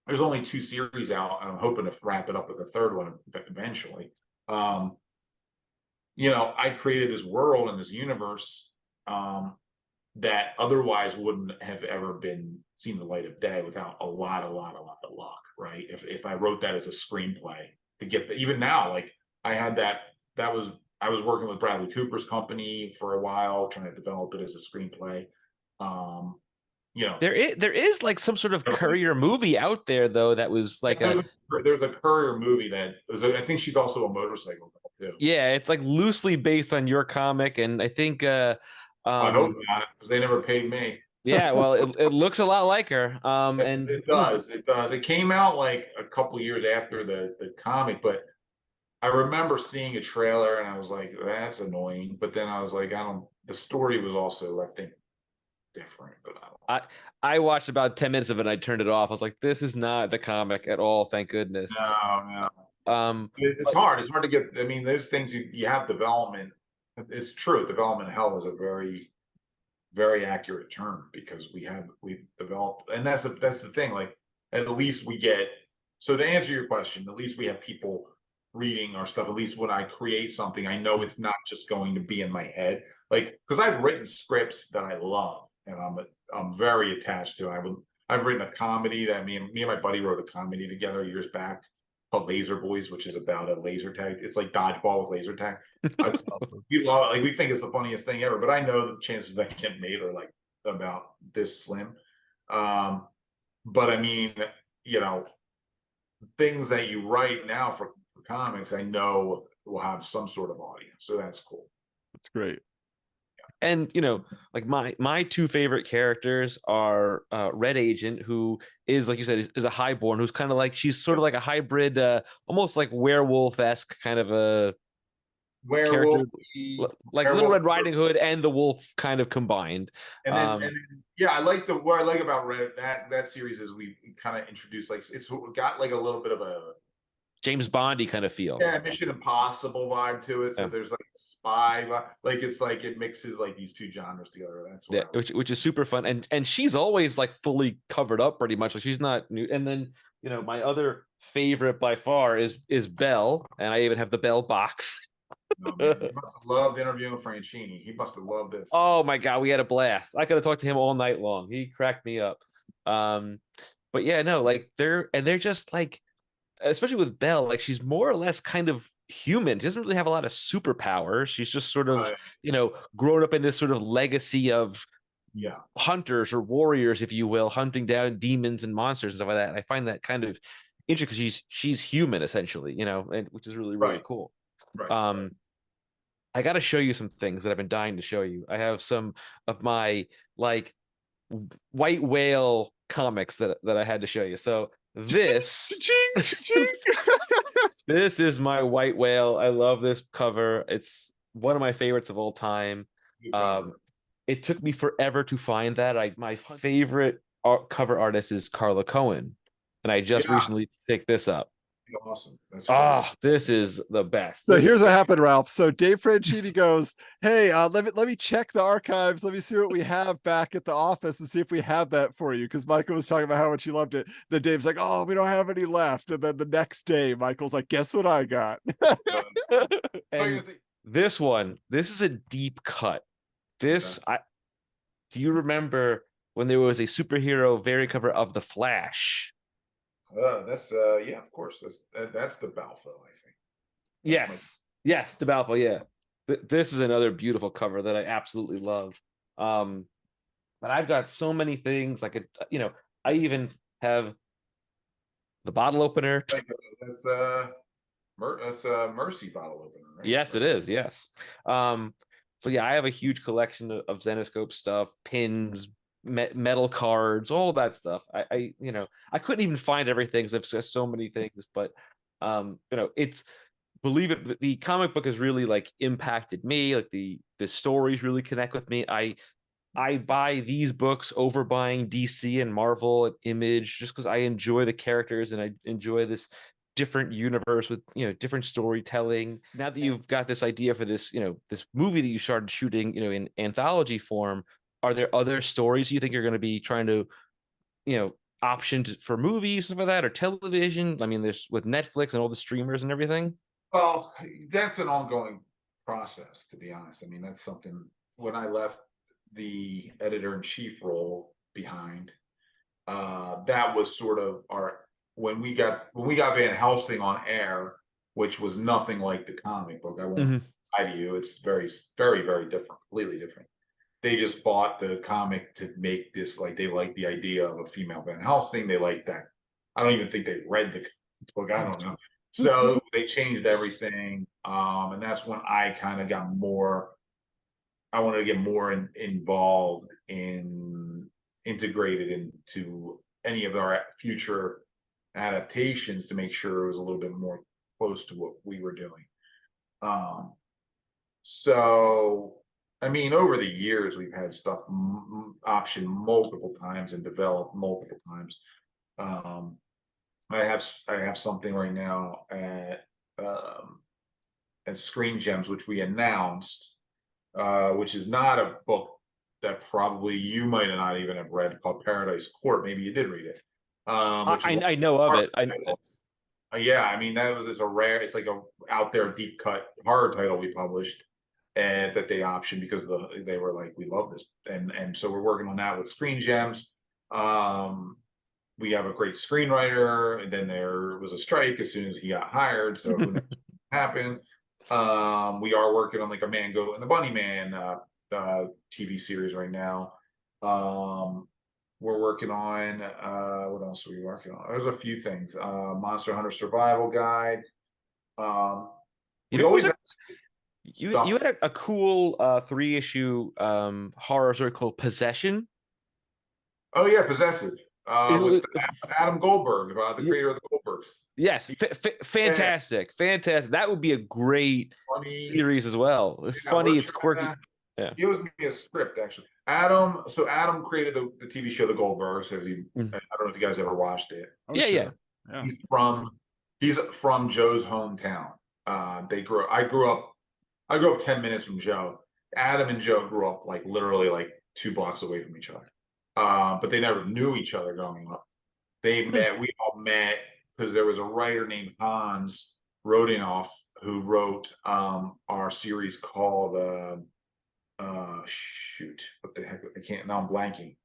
There's only 2 series out, and I'm hoping to wrap it up with a 3rd one eventually. You know, I created this world and this universe that otherwise wouldn't have ever been seen the light of day without a lot of luck, right? If I wrote that as a screenplay to get even now, like I had I was working with Bradley Cooper's company for a while, trying to develop it as a screenplay. You know, there is like some sort of Courier movie out there though that was like there's a Courier movie that was, I think she's also a motorcycle girl too. Yeah, it's like loosely based on your comic, and I think I hope not, because they never paid me. Yeah, well, it looks a lot like her. And it does. It came out like a couple years after the comic, but I remember seeing a trailer and I was like, that's annoying. But then I was like, the story was also, I think, different, but I watched about 10 minutes of it and I turned it off. I was like, this is not the comic at all, thank goodness. No. It's hard. It's hard to get. I mean, there's things you have development. It's true. Development hell is a very, very accurate term because we've developed, and that's the thing. Like at least we get. So to answer your question, at least we have people reading our stuff. At least when I create something, I know it's not just going to be in my head. Like because I've written scripts that I love and I'm very attached to. I've written a comedy that me and my buddy wrote a comedy together years back called Laser Boys, which is about a laser tag. It's like dodgeball with laser tag. We love it. Like we think it's the funniest thing ever, but I know the chances that get made are like about this slim. But I mean, you know, things that you write now for comics, I know will have some sort of audience. So that's cool. That's great. And you know, like my 2 favorite characters are Red Agent, who is, like you said, is a highborn, who's kind of like, she's sort of like a hybrid, almost like werewolf-esque kind of a werewolf, like werewolf, Little Red Riding Hood and the wolf kind of combined. And then yeah, what I like about Red that series is we kind of introduced, like it's got like a little bit of a James Bondy kind of feel. Yeah, Mission Impossible vibe to it. So there's like a spy vibe. Like it's like it mixes like these 2 genres together. That's what which is super fun. And she's always like fully covered up pretty much. Like she's not new. And then, you know, my other favorite by far is Bell, and I even have the Bell box. No, man, he must have loved interviewing Franchini. He must have loved this. Oh my God, we had a blast. I could have talked to him all night long. He cracked me up. But yeah, no, like they're just like, especially with Belle, like she's more or less kind of human. She doesn't really have a lot of superpowers. She's just sort of, you know, grown up in this sort of legacy of hunters or warriors, if you will, hunting down demons and monsters and stuff like that. And I find that kind of interesting because she's human essentially, you know, and which is really, really cool. I got to show you some things that I've been dying to show you. I have some of my like white whale comics that I had to show you. So this this is my white whale. I love this cover. It's one of my favorites of all time. It took me forever to find that. My favorite cover artist is Carla Cohen, and I just recently picked this up. Awesome. That's this is the best. So here's what happened, Ralph. So Dave Franchini goes, hey, let me check the archives. Let me see what we have back at the office and see if we have that for you. Because Michael was talking about how much he loved it. Then Dave's like, oh, we don't have any left. And then the next day, Michael's like, guess what I got? And This one, this is a deep cut. This, Okay. do you remember when there was a superhero variant cover of The Flash? That's yeah, of course. That's the Balfour, I think. That's my Yes, yes, DeBalco, yeah. This is another beautiful cover that I absolutely love. Um, but I've got so many things. I could, I even have the bottle opener. that's Mercy bottle opener, right? Yes, it is. Yes. Um, but yeah, I have a huge collection of Zenescope stuff, pins, metal cards, all that stuff. I couldn't even find everything because I've just so many things. But it's, believe it, the comic book has really like impacted me. Like the stories really connect with me. I buy these books over buying DC and Marvel and Image just because I enjoy the characters and I enjoy this different universe with different storytelling. Now that you've got this idea for this this movie that you started shooting in anthology form, are there other stories you think you're going to be trying to optioned for movies, stuff like that, or television? I mean, there's with Netflix and all the streamers and everything. Well, that's an ongoing process, to be honest. I mean, that's something when I left the editor-in-chief role behind, that was sort of our when we got Van Helsing on air, which was nothing like the comic book. I won't Mm-hmm. lie to you. It's very, very, very different, completely different. They just bought the comic to make this like they like the idea of a female Van Helsing. They like that. I don't even think they read the book. I don't know. So they changed everything. And that's when I kind of got more, I wanted to get more involved in integrated into any of our future adaptations to make sure it was a little bit more close to what we were doing. Um, so, I mean, over the years, we've had stuff optioned multiple times and developed multiple times. Um, I have something right now at Screen Gems, which we announced, which is not a book that probably you might not even have read, called Paradise Court. Maybe you did read it, which is I know of horror it. I titles. Yeah, I mean it's a rare, it's like a out there deep cut horror title we published, and that they optioned because they were like, we love this, and so we're working on that with Screen Gems. We have a great screenwriter, and then there was a strike as soon as he got hired, so who knows what happened. We are working on like a Mango and the Bunny Man TV series right now. We're working on what else are we working on? There's a few things. Monster Hunter Survival Guide. We it was always a have you stuff. had a cool 3-issue horror story called Possession. Oh yeah, Possessive. It With was Adam Goldberg, the creator of the Goldbergs. yes, Yeah, fantastic, fantastic. That would be a great funny. series as well. It's Yeah, we're funny, it's trying quirky. to. Yeah. He owes me a script actually. Adam created the TV show The Goldbergs. So Mm. I don't know if you guys ever watched it. Oh, Yeah, yeah. sure. Yeah. He's from Joe's hometown. I grew up 10 minutes from Joe. Adam and Joe grew up like literally like 2 blocks away from each other. But they never knew each other growing up. We all met because there was a writer named Hans Rodinoff who wrote our series called shoot, what the heck? I can't, now I'm blanking.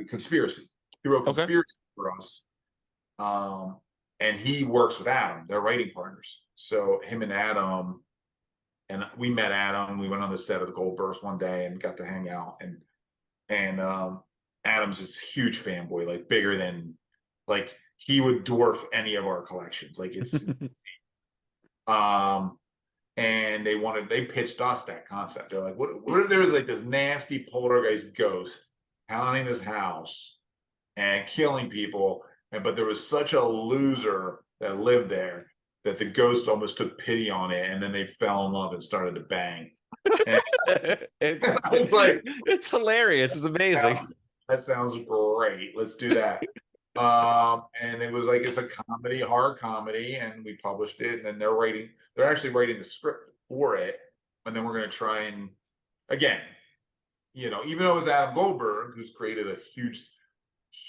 Conspiracy. He wrote Okay. Conspiracy for us. And he works with Adam. They're writing partners. So him and Adam, and we met Adam. We went on the set of the Goldbergs one day and got to hang out. And Adam's this huge fanboy, like bigger than, like he would dwarf any of our collections. Like it's and they pitched us that concept. They're like, what if there's like this nasty poltergeist ghost haunting this house and killing people, but there was such a loser that lived there that the ghost almost took pity on it, and then they fell in love and started to bang. And it's like, it's hilarious. It's amazing. that sounds great. Let's do that. And it was like, it's a comedy, horror comedy, and we published it. And then they're actually writing the script for it. And then we're going to try and, again, even though it's Adam Goldberg, who's created a huge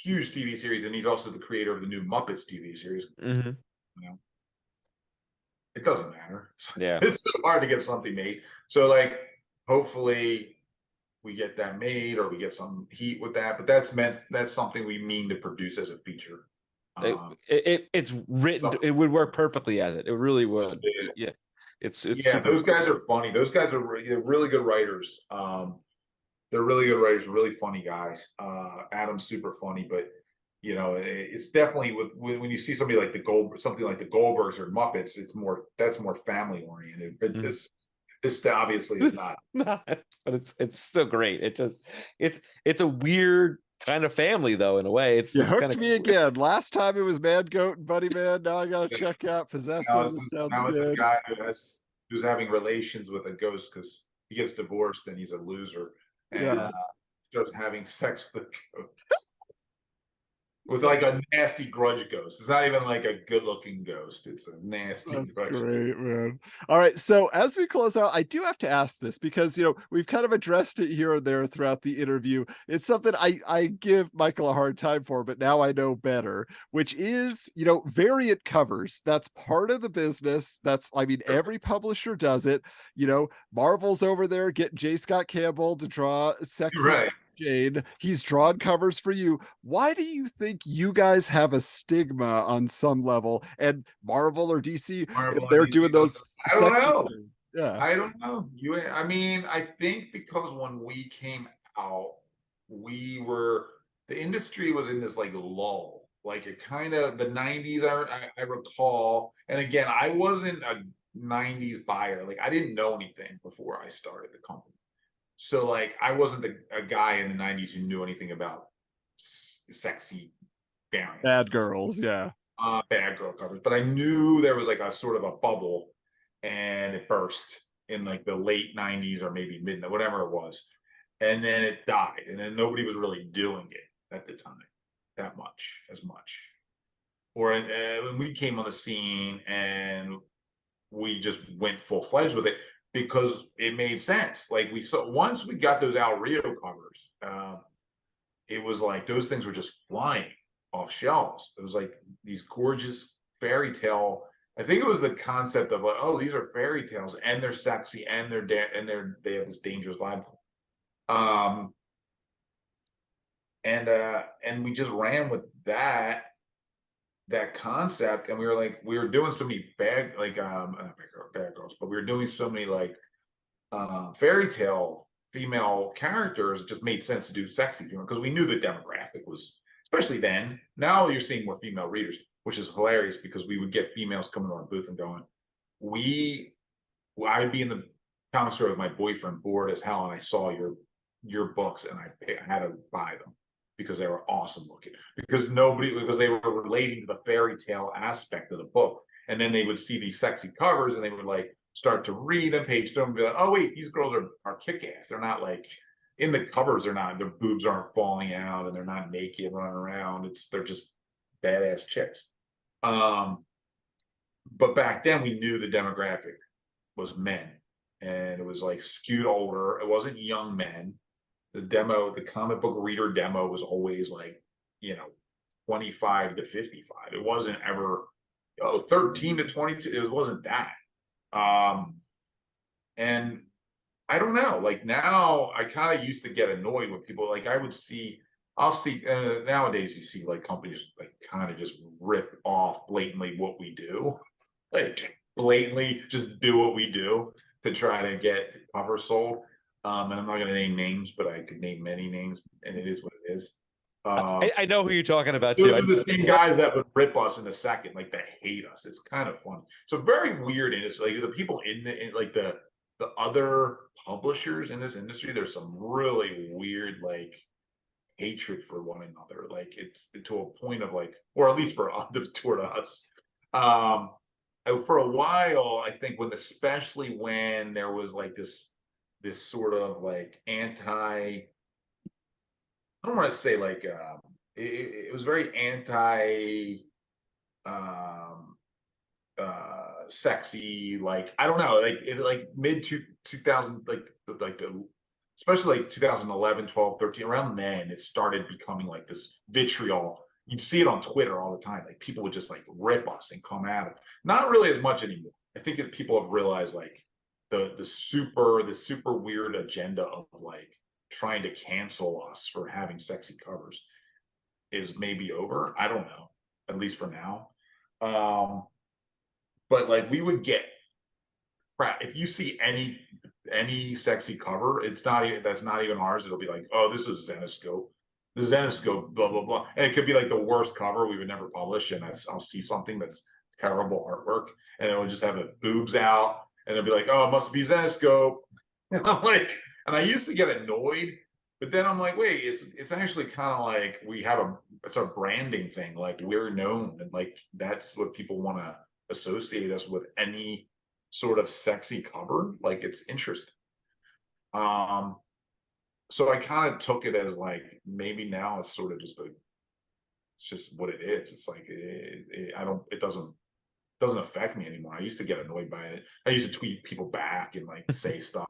TV series, and he's also the creator of the new Muppets TV series. Mm-hmm. doesn't matter. Yeah. It's so hard to get something made. So like, hopefully we get that made, or we get some heat with that. But that's something we mean to produce as a feature. It's written. It would work perfectly as it. It really would. Yeah. It's yeah. super Those cool. guys are funny. Those guys are really good writers. They're really good writers, really funny guys. Adam's super funny, but it's definitely when you see somebody like something like the Goldbergs or Muppets, that's more family oriented. But this obviously is not. But it's still great. It's a weird kind of family though, in a way. It's You just hooked kind of me again. Last time it was Man Goat and Buddy Man. Now I gotta check out Possessive. Now it's a Good. guy who's having relations with a ghost because he gets divorced and he's a loser, and starts having sex with a ghost. With like a nasty grudge ghost. It's not even like a good-looking ghost. It's a nasty grudge. Great, man. All right. So as we close out, I do have to ask this because we've kind of addressed it here and there throughout the interview. It's something I give Michael a hard time for, but now I know better, which is variant covers. That's part of the business. Every publisher does it. Marvel's over there getting J. Scott Campbell to draw sexy. Right. Jade, he's drawn covers for you. Why do you think you guys have a stigma on some level? And Marvel or DC, they're doing those. I don't know. Things. Yeah, I don't know. I think because when we came out, the industry was in this like lull. Like it kind of the 90s, I recall. And again, I wasn't a 90s buyer. Like I didn't know anything before I started the company. So like I wasn't a guy in the 90s who knew anything about sexy variants. Bad girls, yeah. Bad girl covers. But I knew there was like a sort of a bubble, and it burst in like the late 90s or maybe midnight, whatever it was. And then it died. And then nobody was really doing it at the time as much. Or when we came on the scene and we just went full-fledged with it, because it made sense. Like once we got those Al Rio covers, it was like those things were just flying off shelves. It was like these gorgeous fairy tale. I think it was the concept of like, oh, these are fairy tales and they're sexy and they have this dangerous vibe. And we just ran with that concept, and we were doing so many bad girls, but we were doing so many like fairy tale female characters. It just made sense to do sexy female because we knew the demographic was, especially then. Now you're seeing more female readers, which is hilarious because we would get females coming to our booth and going, I would be in the comic store with my boyfriend, bored as hell, and I saw your books and I had to buy them because they were awesome looking, because they were relating to the fairy tale aspect of the book. And then they would see these sexy covers and they would like start to read a page through and be like, oh wait, these girls are kick-ass. They're not like in the covers, their boobs aren't falling out and they're not naked running around. They're just badass chicks. But back then we knew the demographic was men, and it was like skewed older. It wasn't young men. The comic book reader demo was always like, 25 to 55. It wasn't ever 13 to 22. It wasn't that. And I don't know, like now I kind of used to get annoyed with people. Like I'll see nowadays you see like companies like kind of just rip off blatantly what we do, like blatantly just do what we do to try to get covers sold. And I'm not going to name names, but I could name many names, and it is what it is. I know who you're talking about Those too. are the same guys that would rip us in a second, like that hate us. It's kind of funny. So very weird industry. Like the people in the other publishers in this industry, there's some really weird like hatred for one another. Like it's to a point of like, or at least toward us. For a while, I think especially when there was like this sort of like I don't want to say like it was very anti sexy, like I don't know, like mid 2000, especially like 2011, 12, 13, around then it started becoming like this vitriol you'd see it on Twitter all the time. Like people would just like rip us and come at it. Not really as much anymore. I think that people have realized like the super weird agenda of like trying to cancel us for having sexy covers is maybe over. I don't know, at least for now. But like we would get crap if you see any sexy cover. It's not even that's not even ours. It'll be like, oh, this is Zenescope. The Zenescope, blah blah blah, and it could be like the worst cover we would never publish. And I'll see something that's terrible artwork, and it will just have it boobs out, and it'll be like, oh, it must be Zenescope. And I'm like, and I used to get annoyed, but then I'm like, wait, it's actually kind of like it's a branding thing. Like we're known, and like that's what people want to associate us with. Any sort of sexy cover, like it's interesting. So I kind of took it as like maybe now it's sort of just it's just what it is. It's like it doesn't affect me anymore. I used to get annoyed by it. I used to tweet people back and like say stuff.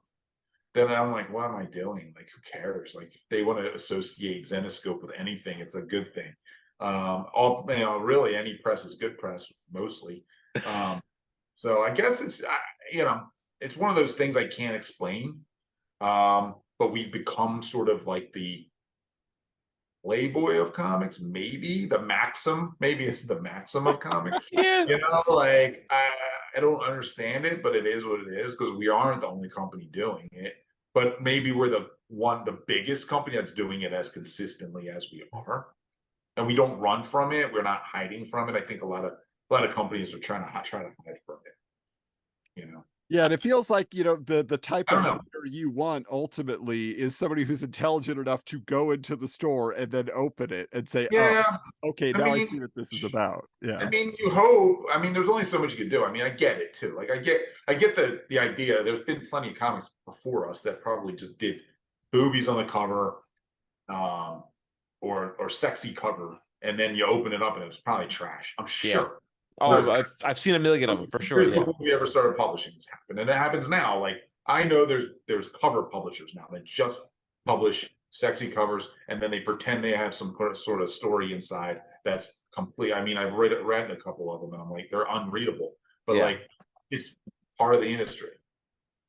Then I'm like, what am I doing? Like, who cares? Like, if they want to associate Zenescope with anything, it's a good thing. Really, any press is good press, mostly. So I guess it's one of those things I can't explain. But we've become sort of like the Playboy of comics, maybe the Maxim. Maybe it's the Maxim of comics. Yeah. Like I don't understand it, but it is what it is because we aren't the only company doing it. But maybe we're the biggest company that's doing it as consistently as we are, and we don't run from it. We're not hiding from it. I think a lot of companies are trying to hide from it. Yeah, and it feels like, the type I don't of know. reader you want ultimately is somebody who's intelligent enough to go into the store and then open it and say, oh, Yeah, okay, I now I mean, see what this is about. Yeah. you hope. There's only so much you can do. I get it too. Like I get the idea. There's been plenty of comics before us that probably just did boobies on the cover, or sexy cover, and then you open it up and it was probably trash. I'm Yeah. sure. Oh, I've seen a million of them for sure. Years Yeah. before we ever started publishing, this happened, and it happens now. Like I know there's cover publishers now that just publish sexy covers, and then they pretend they have some sort of story inside that's complete. I've read a couple of them, and I'm like, they're unreadable, but Yeah. like it's part of the industry.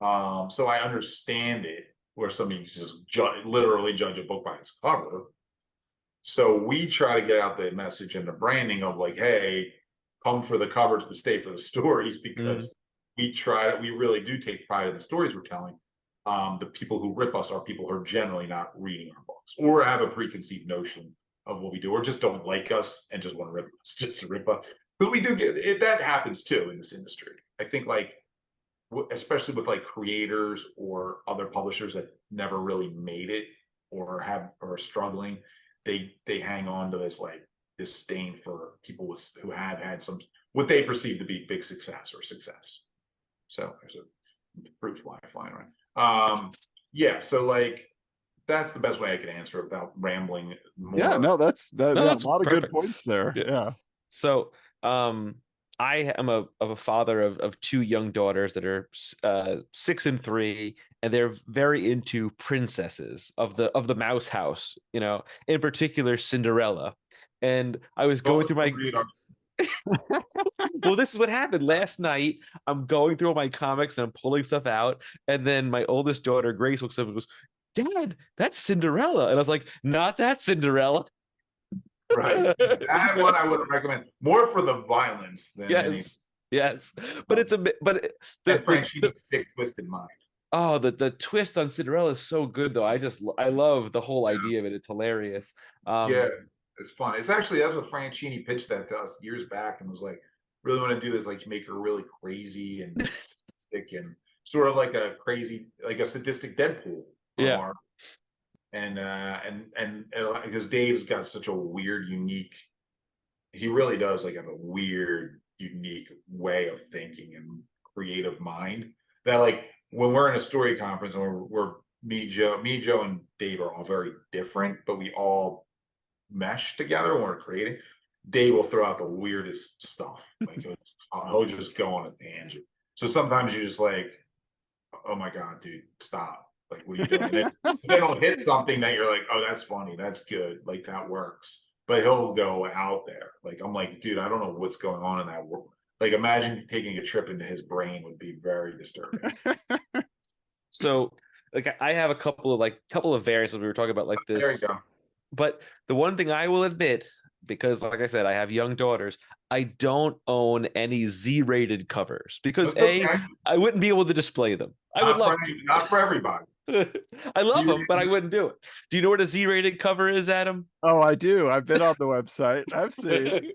So I understand it, where somebody can just literally judge a book by its cover. So we try to get out the message and the branding of like, hey, come for the covers but stay for the stories, because we really do take pride in the stories we're telling. The people who rip us are people who are generally not reading our books or have a preconceived notion of what we do, or just don't like us and just want to rip us just to rip us. But we do get it. That happens too in this industry. I think like, especially with like creators or other publishers that never really made it or are struggling, they hang on to this like disdain for people who have had some what they perceive to be big success or success. So there's a fruit fly flying around. Yeah, so like that's the best way I can answer it without rambling more. Yeah, no, that's a lot of good perfect. points there. Yeah. So, I am a father of two young daughters that are 6 and 3, and they're very into princesses of the Mouse House. In particular Cinderella. And I was going through my well, this is what happened last night. I'm going through all my comics and I'm pulling stuff out, and then my oldest daughter Grace looks up and goes, "Dad, that's Cinderella." And I was like, "Not that Cinderella." Right. That one I wouldn't recommend. More for the violence than any. Yes. But it's a bit, but Franchi's sick, twisted mind. Oh, the twist on Cinderella is so good though. I love the whole idea of it. It's hilarious. Yeah, it's fun. It's actually, that's what Franchini pitched that to us years back, and was like, really want to do this, like make her really crazy and sadistic, and sort of like a sadistic Deadpool. Yeah. And because Dave's got such a weird, unique, he really does like have a weird, unique way of thinking and creative mind that like when we're in a story conference and me, Joe, and Dave are all very different, but we all mesh together when we're creating. Dave will throw out the weirdest stuff. Like he'll just go on a tangent. So sometimes you're just like, oh my God, dude, stop. Like, what are you doing? And then they'll hit something that you're like, oh, that's funny. That's good. Like that works. but he'll go out there. Like, I'm like, dude, I don't know what's going on in that world. Like, imagine taking a trip into his brain would be very disturbing. So like I have a couple of variants we were talking about like There you this, go. but the one thing I will admit, because like I said, I have young daughters, I don't own any Z-rated covers because That's okay. I wouldn't be able to display them. I would love Not for everybody. to. I love them, but I wouldn't do it. Do you know what a Z-rated cover is, Adam? Oh, I do. I've been on the website. I've seen.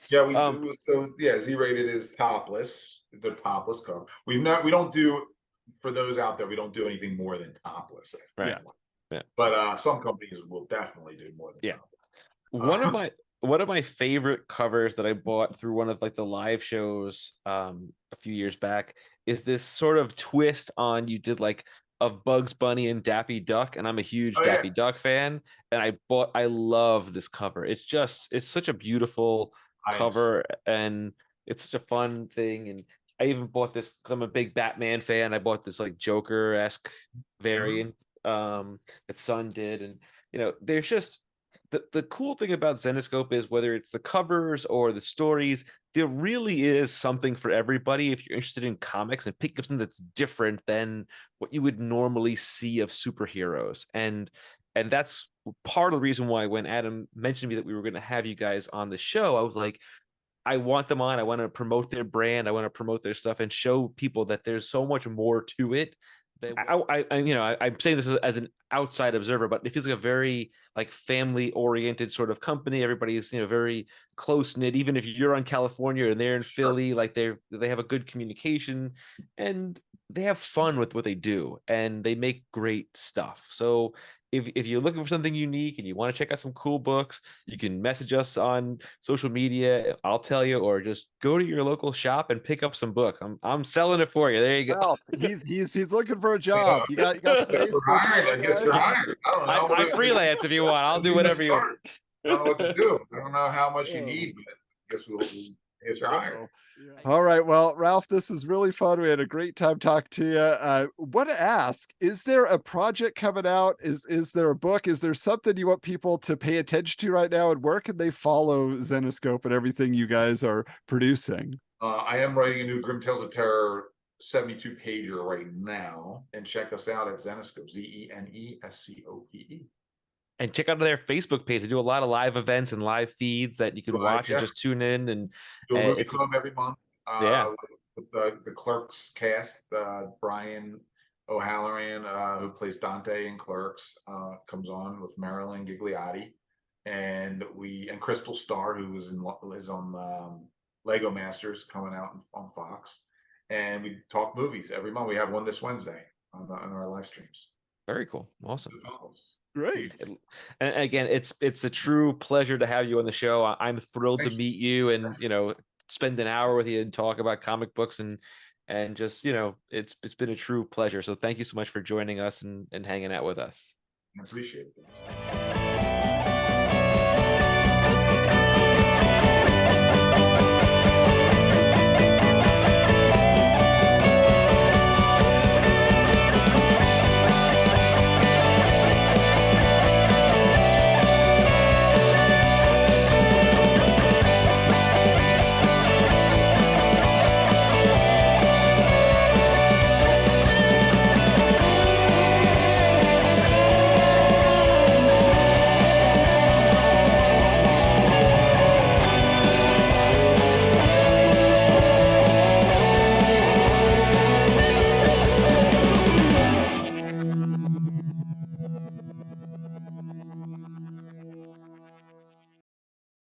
Yeah, Z-rated is topless, the topless cover. We don't do, for those out there, we don't do anything more than topless. Right. Yeah. But some companies will definitely do more than topless. One of my favorite covers that I bought through one of like the live shows a few years back is this sort of twist on you did like of Bugs Bunny and Daffy Duck, and I'm a huge Daffy Duck fan, and I love this cover. It's such a beautiful cover, and it's such a fun thing. And I even bought this because I'm a big Batman fan. I bought this like Joker-esque variant that Son did, and there's just the cool thing about Zenescope is whether it's the covers or the stories, there really is something for everybody if you're interested in comics and pick up something that's different than what you would normally see of superheroes. And that's part of the reason why when Adam mentioned to me that we were going to have you guys on the show, I was like, I want them on. I want to promote their brand. I want to promote their stuff and show people that there's so much more to it. I'm saying this as an outside observer, but it feels like a very like family oriented sort of company. Everybody's very close knit. Even if you're on California and they're in Philly, like they have a good communication and they have fun with what they do and they make great stuff. So if you're looking for something unique and you want to check out some cool books, you can message us on social media. I'll tell you, or just go to your local shop and pick up some books. I'm selling it for you. There you go. Well, he's looking for a job. You got space for I guess you're hired. I don't know. I freelance if you want. I'll do whatever you want. I don't know what to do. I don't know how much you need, but I guess guess you're hired. All right. Well, Ralph, this is really fun. We had a great time talking to you. Want to ask, is there a project coming out? Is there a book? Is there something you want people to pay attention to right now? And where can they follow Zenescope and everything you guys are producing? I am writing a new Grim Tales of Terror 72 pager right now. And check us out at Zenescope, Zenescope. And check out their Facebook page. They do a lot of live events and live feeds that you can watch and just tune in. And do a movie club every month. With the Clerks cast, Brian O'Halloran, who plays Dante in Clerks, comes on with Marilyn Gigliotti, and Crystal Starr, who is on Lego Masters, coming out on Fox, and we talk movies every month. We have one this Wednesday on our live streams. Very cool. Awesome. Great. And again, it's a true pleasure to have you on the show. I'm thrilled to meet you and, spend an hour with you and talk about comic books and just, it's been a true pleasure. So thank you so much for joining us and hanging out with us. I appreciate it.